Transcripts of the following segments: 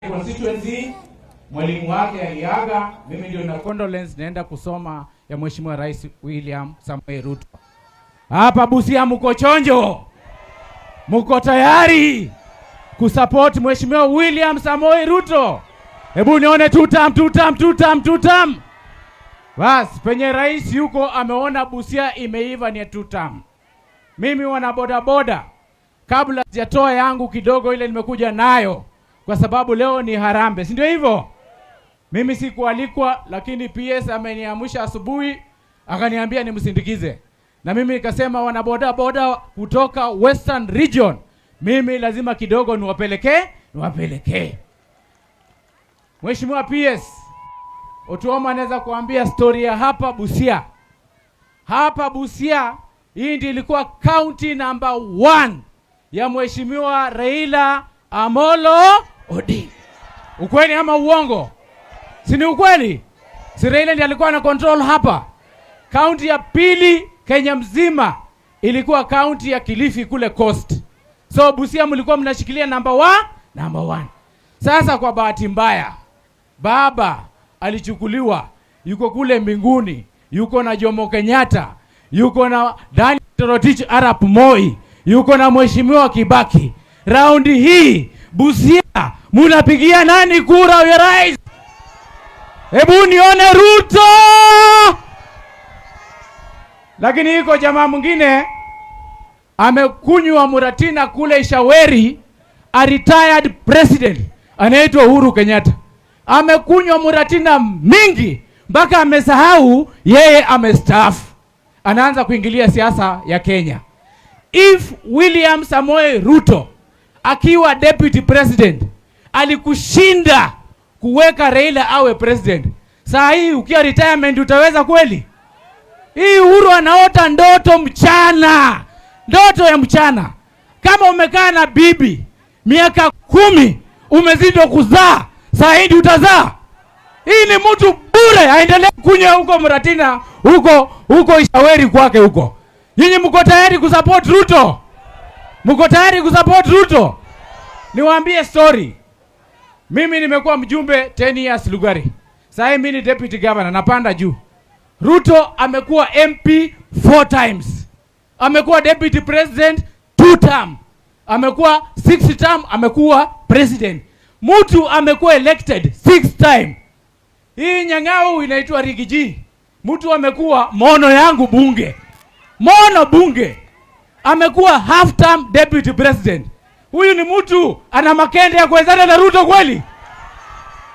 constituency, mwalimu wake aliaga, mimi ndio na condolence naenda kusoma ya Mheshimiwa Rais William Samoei Ruto. Hapa Busia mko chonjo? Mko tayari kusupport Mheshimiwa William Samoei Ruto? Hebu nione tutam. Bas, penye rais yuko ameona Busia imeiva ni tutam. Mimi wana boda boda, kabla sijatoa yangu kidogo ile nimekuja nayo, kwa sababu leo ni harambe, si ndio hivyo? Mimi sikualikwa, lakini PS ameniamsha asubuhi akaniambia nimsindikize. Na mimi nikasema wana boda boda kutoka Western Region, mimi lazima kidogo niwapelekee. Mheshimiwa PS, Otuoma anaweza kuambia story ya hapa Busia. Hapa Busia, hii ndiyo ilikuwa county number 1 ya Mheshimiwa Raila Amolo Odinga. Ukweli ama uongo? Si ni ukweli? Si Raila ndiye alikuwa na control hapa? County ya pili Kenya mzima ilikuwa county ya Kilifi kule Coast. So Busia mlikuwa mnashikilia number 1. Sasa kwa bahati mbaya, baba alichukuliwa, yuko kule mbinguni, yuko na Jomo Kenyatta, yuko na Daniel Toroitich Arap Moi, yuko na Mheshimiwa Kibaki. Raundi hii Busia munapigia nani kura ya rais? Hebu nione Ruto. Lakini yuko jamaa mwingine amekunywa muratina kule Ishaweri, a retired president anaitwa Uhuru Kenyatta. Amekunywa muratina mingi mpaka amesahau yeye amestaafu. Anaanza kuingilia siasa ya Kenya. If William Samoei Ruto akiwa deputy president alikushinda kuweka Raila awe president, saa hii ukiwa retirement utaweza kweli? Hii Uhuru anaota ndoto mchana. Ndoto ya mchana. Kama umekaa na bibi miaka 10 umezidi kuzaa, saa hii utazaa. Hii ni mtu bure, aendelee kunywa huko mratina, huko Ishaweri kwake huko. Nyinyi mko tayari kusupport Ruto? Mko tayari kusupport Ruto? Niwaambie story. Mimi nimekuwa mjumbe 10 years Lugari. Sasa mimi ni deputy governor, napanda juu. Ruto amekuwa MP 4 times. Amekuwa deputy president 2 term. Amekuwa 6 term, amekuwa president. Mtu amekuwa elected 6 time. Hii nyang'au inaitwa Rigiji. Mtu amekuwa mono yangu bunge. Mono bunge. Amekuwa half term deputy president. Huyu ni mtu ana makende ya kuwezana na Ruto kweli?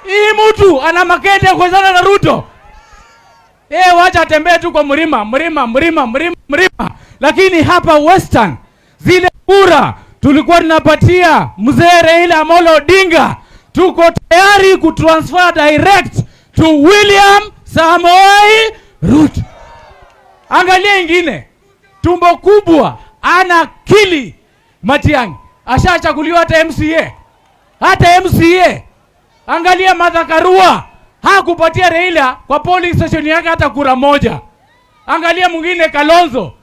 Hii mtu ana makende ya kuwezana na Ruto? Wacha tembea tu kwa mlima. Lakini hapa Western, zile kura tulikuwa tunapatia mzee Raila Amolo Odinga, tuko tayari kutransfer direct to William Samoei Ruto. Angalia ingine, tumbo kubwa, ana kili Matiang'i, ashachaguliwa hata MCA. Angalia Martha Karua, hakupatia Raila kwa polling station yake hata kura moja. Angalia mwingine Kalonzo,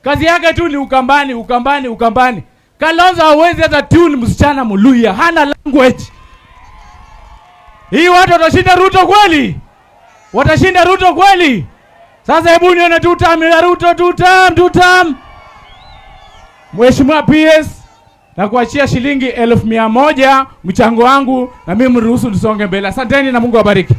kazi yake tu ni ukambani. Kalonzo hawezi hata tune msichana Muluya, hana language. Hii watu watashinda Ruto kweli? Watashinda Ruto kweli? Sasa hebu nione tutam ya Ruto, tutam. Mheshimiwa PS, na kuachia shilingi 1,100 mchango wangu, na mimi mruhusu tusonge mbele. Asanteni na Mungu awabariki.